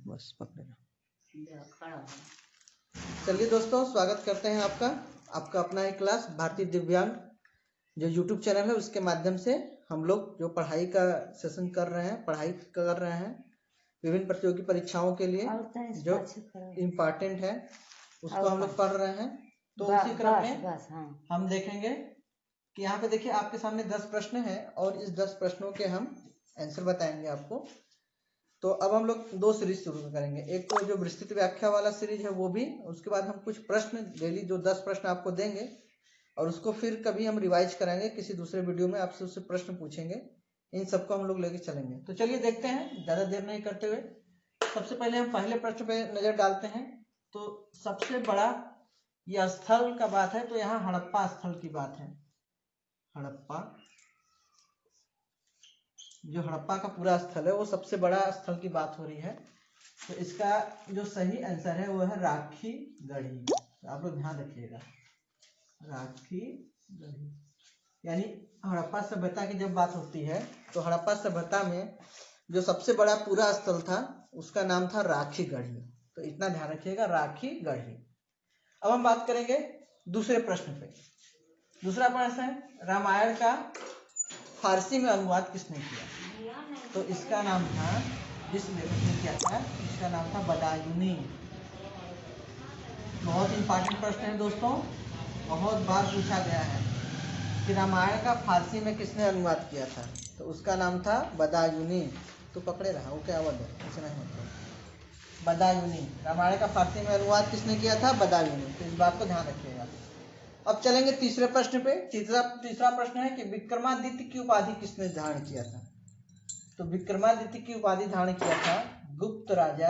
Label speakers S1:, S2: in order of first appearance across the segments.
S1: बस पकड़ेगा। चलिए दोस्तों, स्वागत करते हैं आपका अपना एक क्लास भारतीय दिव्यांग जो यूट्यूब चैनल है उसके माध्यम से हम लोग जो पढ़ाई का सेशन कर रहे हैं विभिन्न प्रतियोगी परीक्षाओं के लिए जो इम्पोर्टेंट है उसको हम लोग पढ़ रहे हैं। तो उसी क्रम में हम देखेंगे कि यहाँ पे देखिए आपके सामने 10 प्रश्न हैं और इस 10 प्रश्नों के हम आंसर बताएंगे आपको। तो अब हम लोग 2 सीरीज शुरू करेंगे, एक तो जो विस्तृत व्याख्या वाला सीरीज है वो भी, उसके बाद हम कुछ प्रश्न डेली जो 10 प्रश्न आपको देंगे और उसको फिर कभी हम रिवाइज करेंगे, किसी दूसरे वीडियो में आपसे उससे प्रश्न पूछेंगे, इन सबको हम लोग लेके चलेंगे। तो चलिए देखते हैं, ज़्यादा देर नहीं करते हुए सबसे पहले हम पहले प्रश्न पे नज़र डालते हैं। तो सबसे बड़ा यह स्थल का बात है, तो यहाँ हड़प्पा स्थल की बात है। हड़प्पा, जो हड़प्पा का पूरा स्थल है वो सबसे बड़ा स्थल की बात हो रही है। तो इसका जो सही आंसर है वो है राखी गढ़ी। तो आप लोग ध्यान रखिएगा, राखी गढ़ी। यानी हड़प्पा सभ्यता की जब बात होती है तो हड़प्पा सभ्यता में जो सबसे बड़ा पूरा स्थल था उसका नाम था राखी गढ़ी। तो इतना ध्यान रखिएगा, राखी गढ़ी। अब हम बात करेंगे दूसरे प्रश्न पे। दूसरा प्रश्न है रामायण का फारसी में अनुवाद किसने किया? तो इसका नाम था, जिस लेखक ने किया था इसका नाम था बदायूनी। बहुत इंपॉर्टेंट प्रश्न है दोस्तों, बहुत बार पूछा गया है कि रामायण का फारसी में किसने अनुवाद किया था। तो उसका नाम था बदायूनी। तो पकड़े रहा वो क्या वर्ड है, ऐसे नहीं होता। बदायूनी, रामायण का फारसी में अनुवाद किसने किया था? बदायूनी। तो इस बात को ध्यान रखिएगा। अब चलेंगे तीसरे प्रश्न पे। तीसरा प्रश्न है कि विक्रमादित्य की उपाधि किसने धारण किया था? तो विक्रमादित्य की उपाधि धारण किया था गुप्त राजा,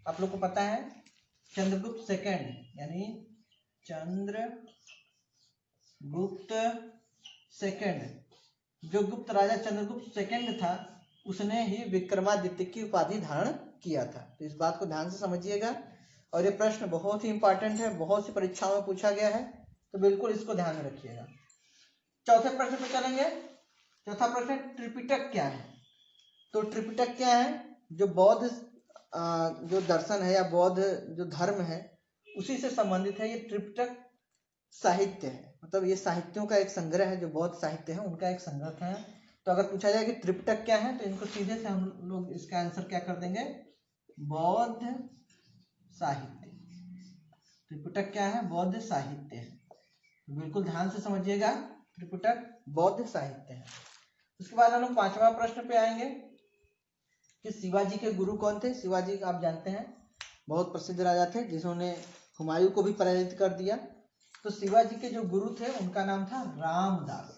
S1: आप लोग को पता है चंद्रगुप्त सेकंड, यानी चंद्रगुप्त सेकंड। जो गुप्त राजा चंद्रगुप्त सेकंड था उसने ही विक्रमादित्य की उपाधि धारण किया था। तो इस बात को ध्यान से समझिएगा और ये प्रश्न बहुत ही इंपॉर्टेंट है, बहुत सी परीक्षाओं में पूछा गया है, तो बिल्कुल इसको ध्यान में रखिएगा। चौथे प्रश्न पे चलेंगे। चौथा प्रश्न, त्रिपिटक क्या है? तो त्रिपिटक क्या है? जो बौद्ध जो दर्शन है या बौद्ध जो धर्म है उसी से संबंधित है। ये त्रिपिटक साहित्य है, मतलब ये साहित्यों का एक संग्रह है, जो बौद्ध साहित्य है उनका एक संग्रह है। तो अगर पूछा जाए कि त्रिपिटक क्या है तो इनको सीधे से हम लोग इसका आंसर क्या कर देंगे? बौद्ध साहित्य। त्रिपिटक क्या है? बौद्ध साहित्य है। बिल्कुल ध्यान से समझिएगा, त्रिपिटक बौद्ध साहित्य है। उसके बाद हम लोग 5वां प्रश्न पे आएंगे कि शिवाजी के गुरु कौन थे? शिवाजी आप जानते हैं बहुत प्रसिद्ध राजा थे जिन्होंने हुमायूं को भी पराजित कर दिया। तो शिवाजी के जो गुरु थे उनका नाम था रामदास।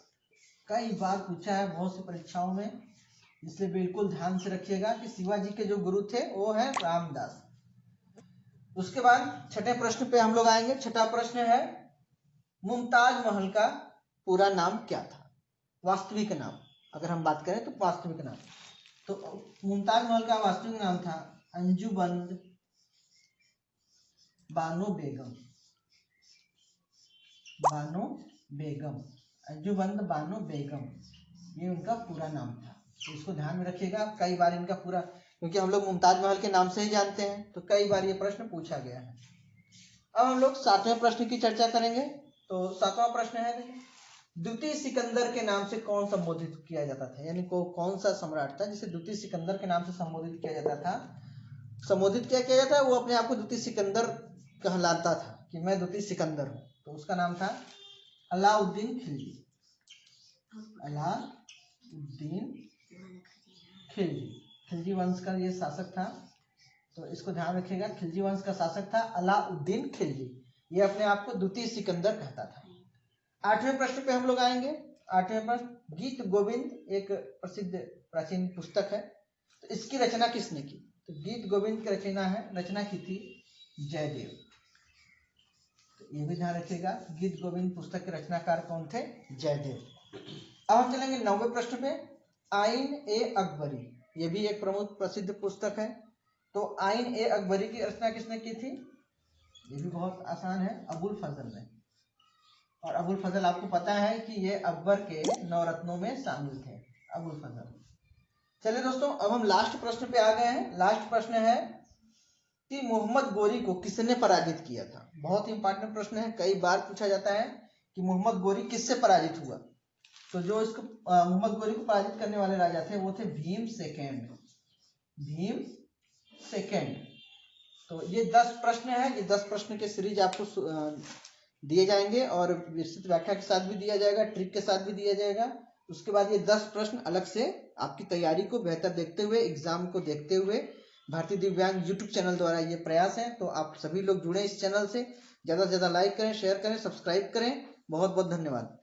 S1: कई बार पूछा है बहुत सी परीक्षाओं में, इसलिए बिल्कुल ध्यान से रखिएगा कि शिवाजी के जो गुरु थे वो है रामदास। उसके बाद छठे प्रश्न पे हम लोग आएंगे। छठा प्रश्न है मुमताज महल का पूरा नाम क्या था? वास्तविक नाम अगर हम बात करें तो वास्तविक नाम। तो मुमताज महल का वास्तविक नाम था अंजुबंद बानो बेगम। बानो बेगम, अंजुबंद बानो बेगम, ये उनका पूरा नाम था। तो इसको ध्यान में रखिएगा, कई बार इनका पूरा, क्योंकि हम लोग मुमताज महल के नाम से ही जानते हैं तो कई बार ये प्रश्न पूछा गया है। अब हम लोग 7वें प्रश्न की चर्चा करेंगे। तो 7वां प्रश्न है द्वितीय सिकंदर के नाम से कौन संबोधित किया जाता था? यानी कौन सा सम्राट था जिसे द्वितीय सिकंदर के नाम से संबोधित किया जाता था? संबोधित क्या किया जाता है? वो अपने आप को द्वितीय सिकंदर कहलाता था कि मैं द्वितीय सिकंदर हूँ। तो उसका नाम था अलाउद्दीन खिलजी। अलाउद्दीन खिलजी, खिलजी वंश का ये शासक था। तो इसको ध्यान रखिएगा, खिलजी वंश का शासक था अलाउद्दीन खिलजी। ये अपने आप को द्वितीय सिकंदर कहता था। 8वें प्रश्न पे हम लोग आएंगे। 8वें प्रश्न, गीत गोविंद एक प्रसिद्ध प्राचीन पुस्तक है, तो इसकी रचना किसने की? तो गीत गोविंद की रचना की थी जयदेव। तो ये भी ध्यान रखिएगा, गीत गोविंद पुस्तक के रचनाकार कौन थे? जयदेव। अब हम चलेंगे 9वें प्रश्न पे, आइन ए अकबरी, ये भी एक प्रमुख प्रसिद्ध पुस्तक है। तो आइन ए अकबरी की रचना किसने की थी? ये भी बहुत आसान है, अबुल फजल ने। और अबुल फजल आपको पता है कि ये अकबर के 9 रत्नों में शामिल थे, अबुल फजल। चलिए दोस्तों, अब हम लास्ट प्रश्न पे आ गए हैं। लास्ट प्रश्न है कि मोहम्मद गोरी को किसने पराजित किया था। बहुत ही इंपॉर्टेंट प्रश्न है, कई बार पूछा जाता है कि मोहम्मद गोरी किससे पराजित हुआ। तो जो इसको मोहम्मद गोरी को पराजित करने वाले राजा थे वो थे भीम सेकेंड। भीम सेकेंड। तो ये 10 प्रश्न है, ये 10 प्रश्न के सीरीज आपको दिए जाएंगे और विस्तृत व्याख्या के साथ भी दिया जाएगा, ट्रिक के साथ भी दिया जाएगा। उसके बाद ये 10 प्रश्न अलग से आपकी तैयारी को बेहतर देखते हुए, एग्जाम को देखते हुए भारतीय दिव्यांग यूट्यूब चैनल द्वारा ये प्रयास है। तो आप सभी लोग जुड़े इस चैनल से, ज्यादा से ज्यादा लाइक करें, शेयर करें, सब्सक्राइब करें। बहुत बहुत धन्यवाद।